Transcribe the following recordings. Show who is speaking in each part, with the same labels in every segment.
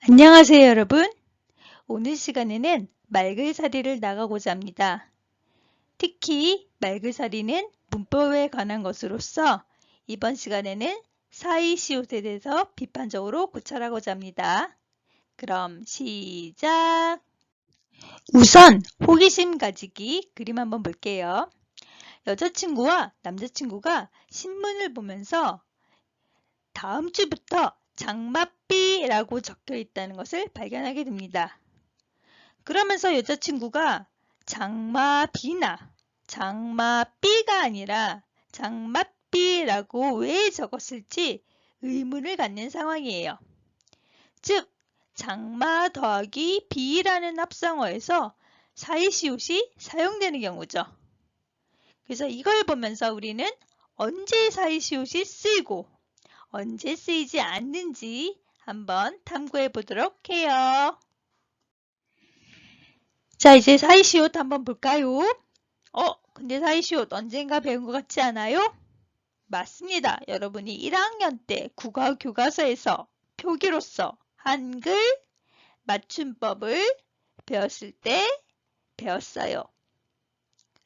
Speaker 1: 안녕하세요, 여러분. 오늘 시간에는 말글살이를 나가고자 합니다. 특히 말글살이는 문법에 관한 것으로서 이번 시간에는 사이시옷에 대해서 비판적으로 고찰하고자 합니다. 그럼 시작! 우선 호기심 가지기 그림 한번 볼게요. 여자친구와 남자친구가 신문을 보면서 다음 주부터 장맛비라고 적혀 있다는 것을 발견하게 됩니다. 그러면서 여자친구가 장마비나 장마비가 아니라 장맛비라고 왜 적었을지 의문을 갖는 상황이에요. 즉, 장마 더하기 비라는 합성어에서 사이시옷이 사용되는 경우죠. 그래서 이걸 보면서 우리는 언제 사이시옷이 쓰이고 언제 쓰이지 않는지 한번 탐구해 보도록 해요. 자, 이제 사이시옷 한번 볼까요? 근데 사이시옷 언젠가 배운 것 같지 않아요? 맞습니다. 여러분이 1학년 때 국어 교과서에서 표기로서 한글 맞춤법을 배웠을 때 배웠어요.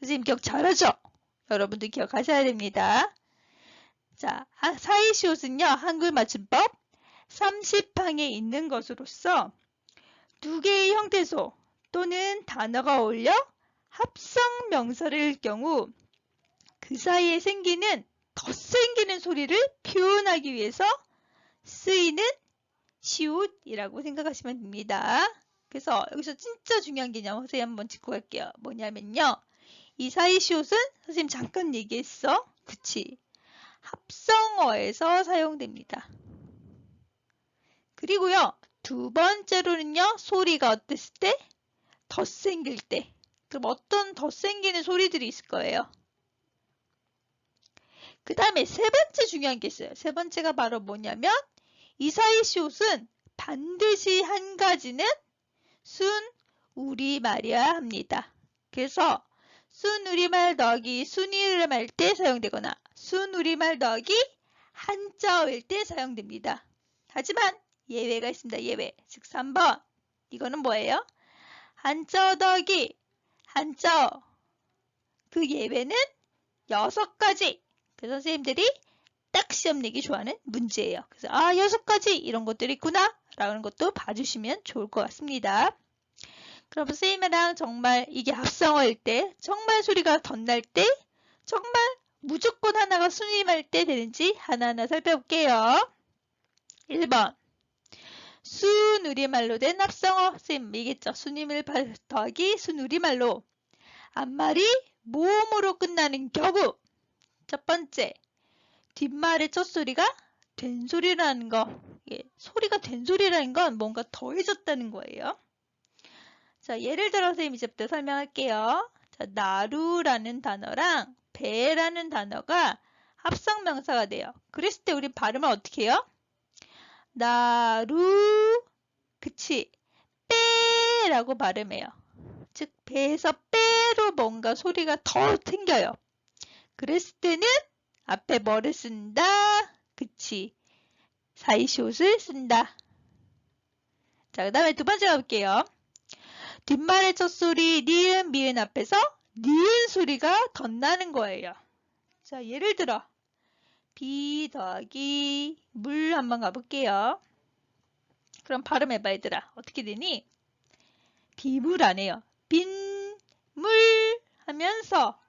Speaker 1: 선생님 기억 잘하죠? 여러분도 기억하셔야 됩니다. 자, 사이시옷은요, 한글 맞춤법 30항에 있는 것으로서 두 개의 형태소 또는 단어가 어울려 합성 명사를 경우 그 사이에 생기는 덧생기는 소리를 표현하기 위해서 쓰이는 시옷이라고 생각하시면 됩니다. 그래서 여기서 진짜 중요한 개념 선생님 한번 짚고 갈게요. 뭐냐면요. 이 사이시옷은 선생님 잠깐 얘기했어. 그치? 합성어에서 사용됩니다. 그리고요. 두 번째로는요. 소리가 어땠을 때? 덧생길 때. 그럼 어떤 덧생기는 소리들이 있을 거예요? 그 다음에 세 번째 중요한 게 있어요. 세 번째가 바로 뭐냐면 이 사이시옷은 반드시 한 가지는 순 우리말이어야 합니다. 그래서 순 우리말 더하기 순이름할 때 사용되거나 순 우리말 더하기 한자어일 때 사용됩니다. 하지만 예외가 있습니다. 예외. 즉 3번. 이거는 뭐예요? 한자어 더하기 한자어. 그 예외는 6가지. 그래서 선생님들이 딱 시험 내기 좋아하는 문제예요. 그래서 6가지 이런 것들이 있구나 라는 것도 봐주시면 좋을 것 같습니다. 그럼 선생님이랑 정말 이게 합성어일 때 정말 소리가 덧날 때 정말 무조건 하나가 순임할 때 되는지 하나하나 살펴볼게요. 1번 순우리말로 된 합성어 선생님 얘기했죠. 순임을 더하기 순우리말로 앞말이 모음으로 끝나는 경우 첫 번째 뒷말의 첫 소리가 된소리라는 거. 소리가 된소리라는 건 뭔가 더해졌다는 거예요. 자, 예를 들어 선생님 이제부터 설명할게요. 자, 나루라는 단어랑 배라는 단어가 합성명사가 돼요. 그랬을 때 우리 발음을 어떻게 해요? 나루, 그치? 빼라고 발음해요. 즉, 배에서 빼로 뭔가 소리가 더 생겨요. 그랬을 때는 앞에 뭐를 쓴다? 그치. 사이시옷을 쓴다. 자, 그 다음에 두 번째 가볼게요. 뒷말의 첫 소리 니은, 미은 앞에서 니은 소리가 덧나는 거예요. 자, 예를 들어 비 더하기 물 한번 가볼게요. 그럼 발음해봐 얘들아. 어떻게 되니? 비물 안 해요. 빈물 하면서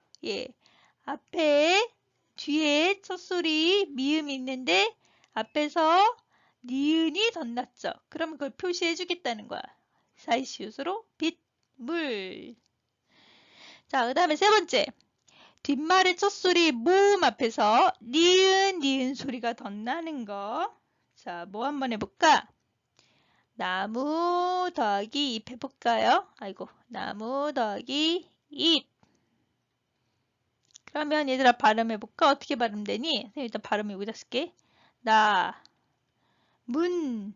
Speaker 1: 앞에 뒤에 첫 소리 미음이 있는데 앞에서 니은이 덧났죠. 그러면 그걸 표시해 주겠다는 거야. 사이시옷으로 빛, 물. 자, 그 다음에 세 번째. 뒷말의 첫 소리 모음 앞에서 니은, 니은 소리가 덧나는 거. 자, 뭐 한번 해볼까? 나무 더하기 잎 해볼까요? 아이고, 나무 더하기 잎. 그러면 얘들아 발음해볼까? 어떻게 발음되니? 선생님 일단 발음 여기다 쓸게. 나, 문,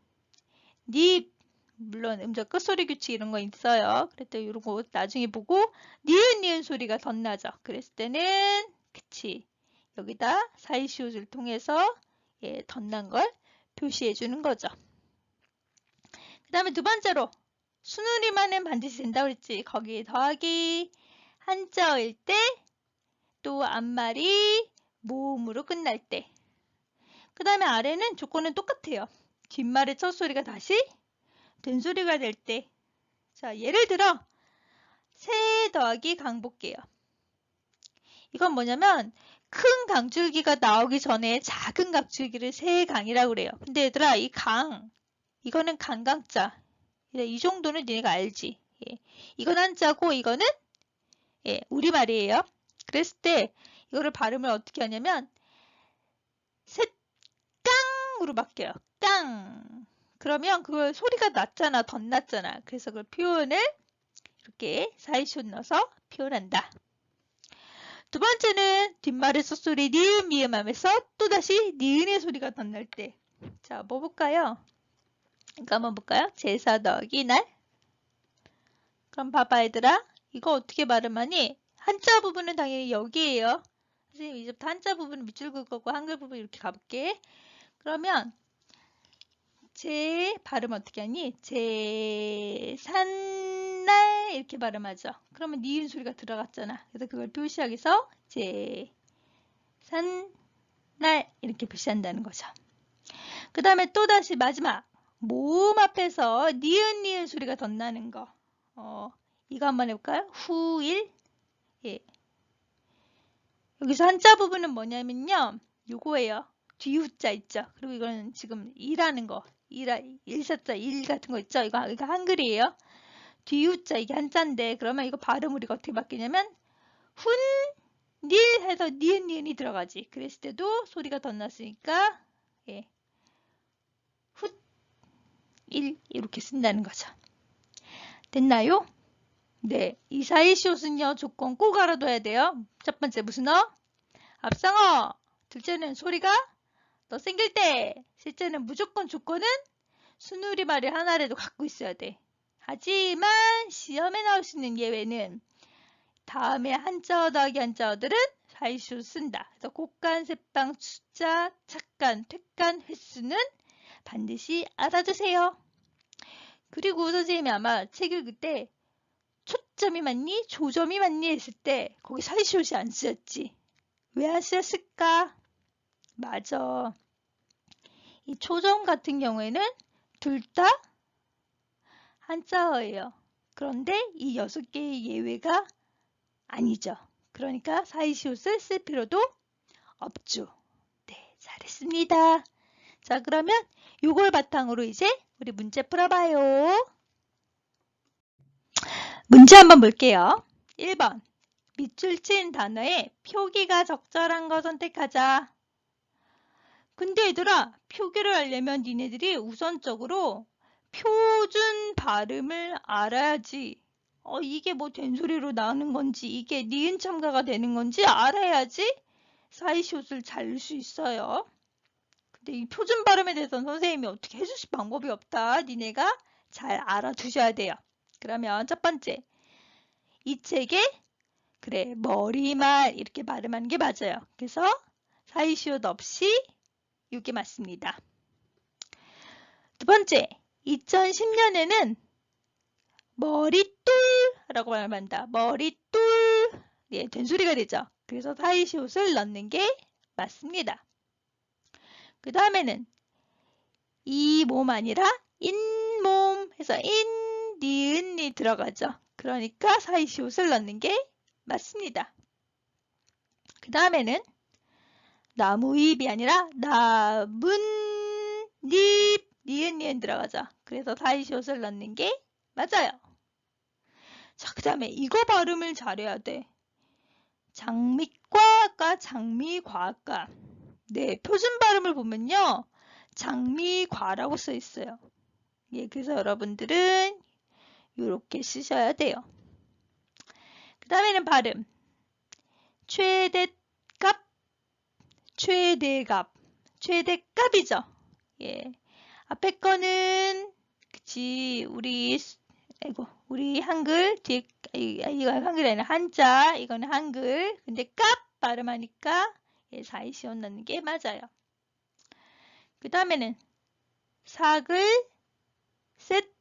Speaker 1: 닙. 물론 음절 끝소리 규칙 이런 거 있어요. 그랬더니 이런 거 나중에 보고 니은 니은 소리가 덧나죠. 그랬을 때는 그치. 여기다 사이시옷을 통해서 덧난 걸 표시해 주는 거죠. 그 다음에 두 번째로 순우리말은 반드시 된다고 그랬지. 거기에 더하기 한자어일 때, 또 앞말이 모음으로 끝날 때. 그 다음에 아래는 조건은 똑같아요. 뒷말의 첫 소리가 다시 된소리가 될 때. 자, 예를 들어 세 더하기 강 볼게요. 이건 뭐냐면 큰 강줄기가 나오기 전에 작은 강줄기를 세강이라고 그래요. 근데 얘들아, 이 강, 이거는 강강자. 이 정도는 니네가 알지. 예. 이건 한자고 이거는 예, 우리말이에요. 그랬을 때 이거를 발음을 어떻게 하냐면 셋깡으로 바뀌어요. 깡. 그러면 그걸 소리가 낮잖아. 덧났잖아. 그래서 그걸 표현을 이렇게 사이쇼 넣어서 표현한다. 두 번째는 뒷말의 숫소리 니은 미음 하면서 또다시 니은의 소리가 덧날 때. 자, 뭐 볼까요? 이거 한번 볼까요? 제사 더하기 날. 그럼 봐봐 얘들아. 이거 어떻게 발음하니? 한자 부분은 당연히 여기에요. 선생님 이제부터 한자 부분은 밑줄 그을 거고 한글 부분 이렇게 가볼게. 그러면 제 발음 어떻게 하니? 제산날 이렇게 발음하죠. 그러면 니은 소리가 들어갔잖아. 그래서 그걸 표시하기 위해서 제산날 이렇게 표시한다는 거죠. 그 다음에 또다시 마지막 모음 앞에서 니은 소리가 덧나는 거. 이거 한번 해볼까요? 후일. 예. 여기서 한자 부분은 뭐냐면요. 요거예요. 뒤후자 있죠. 그리고 이거는 지금 일하는 거. 일사자 일 같은 거 있죠. 이거 한글이에요. 뒤후자 이게 한자인데 그러면 이거 발음 우리가 어떻게 바뀌냐면 닐 해서 니은이 들어가지. 그랬을 때도 소리가 덧났으니까 예. 훗일 이렇게 쓴다는 거죠. 됐나요? 네, 이 사이시옷은요 조건 꼭 알아둬야 돼요. 첫 번째 무슨 앞상어. 둘째는 소리가 더 생길 때. 셋째는 무조건 조건은 순우리말을 하나라도 갖고 있어야 돼. 하지만 시험에 나올 수 있는 예외는 다음에 한자어 더하기 한자어들은 사이시옷 쓴다. 그래서 곡간, 셋방, 숫자, 착간, 퇴간, 횟수는 반드시 알아두세요. 그리고 선생님이 아마 책 읽을 때 초점이 맞니? 조점이 맞니? 했을 때 거기 사이시옷이 안 쓰였지. 왜 안 쓰였을까? 맞아. 이 초점 같은 경우에는 둘 다 한자어예요. 그런데 이 6개의 예외가 아니죠. 그러니까 사이시옷을 쓸 필요도 없죠. 네, 잘했습니다. 자, 그러면 요걸 바탕으로 이제 우리 문제 풀어봐요. 문제 한번 볼게요. 1번. 밑줄 친 단어에 표기가 적절한 거 선택하자. 근데 얘들아, 표기를 하려면 니네들이 우선적으로 표준 발음을 알아야지. 이게 뭐 된소리로 나오는 건지, 이게 니은 첨가가 되는 건지 알아야지 사이시옷을 잘 넣을 수 있어요. 근데 이 표준 발음에 대해서는 선생님이 어떻게 해주실 방법이 없다. 니네가 잘 알아두셔야 돼요. 그러면 첫 번째, 이 책에 그래 머리말 이렇게 발음하는 게 맞아요. 그래서 사이시옷 없이 이게 맞습니다. 두 번째, 2010년에는 머리뚫라고 말한다. 머리뚫. 예, 된소리가 되죠. 그래서 사이시옷을 넣는 게 맞습니다. 그 다음에는 이 몸 아니라 인몸 해서 인, 니은이 들어가죠. 그러니까 사이시옷을 넣는 게 맞습니다. 그 다음에는 나무잎이 아니라 나문잎 니은 들어가죠. 그래서 사이시옷을 넣는 게 맞아요. 자, 그 다음에 이거 발음을 잘해야 돼. 장미과학과 장미과학과. 네, 표준 발음을 보면요. 장미과라고 써 있어요. 예, 그래서 여러분들은 이렇게 쓰셔야 돼요. 그 다음에는 발음. 최대값, 최대값, 최대값이죠. 예, 앞에 거는 그치 우리 한글 뒤에 이거 한글이 아니라 한자 이거는 한글 근데 값 발음하니까 예, 사이시옷 넣는 게 맞아요. 그 다음에는 사글, 셋,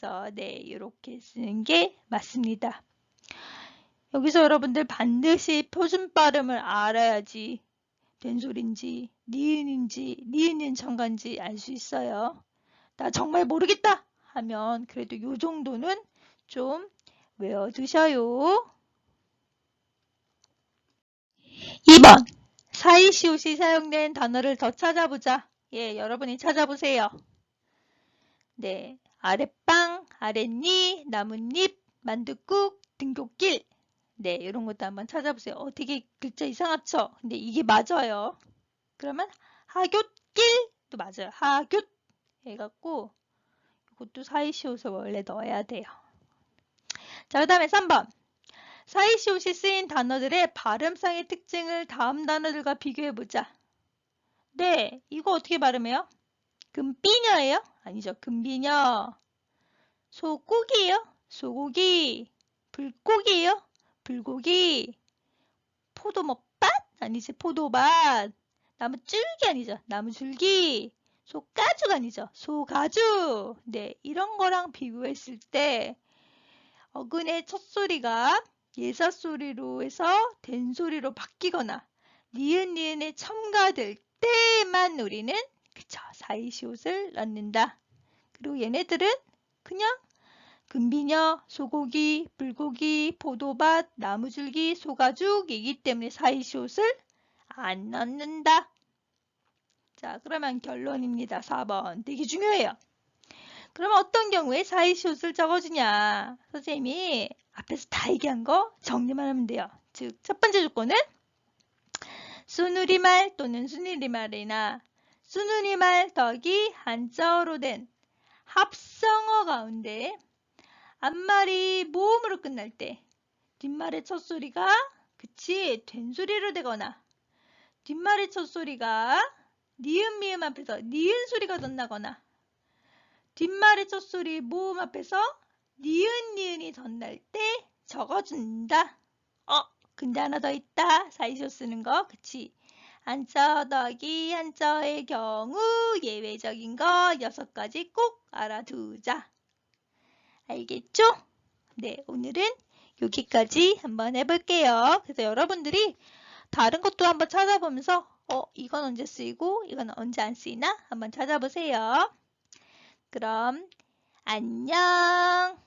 Speaker 1: 그래서 네, 이렇게 쓰는 게 맞습니다. 여기서 여러분들 반드시 표준 발음을 알아야지 된소리인지 니은인지 니은인 정관인지 알 수 있어요. 나 정말 모르겠다 하면 그래도 요 정도는 좀 외워두셔요. 2번 사이시옷이 사용된 단어를 더 찾아보자. 예, 여러분이 찾아보세요. 네, 아랫방, 아랫니, 나뭇잎, 만둣국, 등굣길. 네, 이런 것도 한번 찾아보세요. 되게 글자 이상하죠? 근데 이게 맞아요. 그러면 하굣길도 맞아요. 하굣 해갖고 이것도 사이시옷을 원래 넣어야 돼요. 자, 그 다음에 3번. 사이시옷이 쓰인 단어들의 발음상의 특징을 다음 단어들과 비교해보자. 네, 이거 어떻게 발음해요? 금비녀예요? 아니죠. 금비녀. 소고기예요? 소고기. 불고기예요? 불고기. 포도먹밭? 아니지. 포도밭. 나무줄기 아니죠. 나무줄기. 소가죽 아니죠. 소가죽. 네, 이런 거랑 비교했을 때 어근의 첫 소리가 예사소리로 해서 된소리로 바뀌거나 니은니은에 첨가될 때만 우리는 그쵸, 사이시옷을 넣는다. 그리고 얘네들은 그냥 금비녀, 소고기, 불고기, 포도밭, 나무줄기, 소가죽이기 때문에 사이시옷을 안 넣는다. 자, 그러면 결론입니다. 4번. 되게 중요해요. 그럼 어떤 경우에 사이시옷을 적어주냐? 선생님이 앞에서 다 얘기한 거 정리만 하면 돼요. 즉, 첫 번째 조건은 순우리말 또는 순우리말이나 순우리말 더하기 한자어로 된 합성어 가운데 앞말이 모음으로 끝날 때 뒷말의 첫 소리가 그치 된소리로 되거나 뒷말의 첫 소리가 니은 미음 앞에서 니은 소리가 덧나거나 뒷말의 첫 소리 모음 앞에서 니은 니은이 덧날 때 적어준다. 근데 하나 더 있다. 사이시옷 쓰는 거 그치 한자어 더하기 한자어의 경우 예외적인 거 6가지 꼭 알아두자. 알겠죠? 네, 오늘은 여기까지 한번 해볼게요. 그래서 여러분들이 다른 것도 한번 찾아보면서 이건 언제 쓰이고 이건 언제 안 쓰이나 한번 찾아보세요. 그럼 안녕.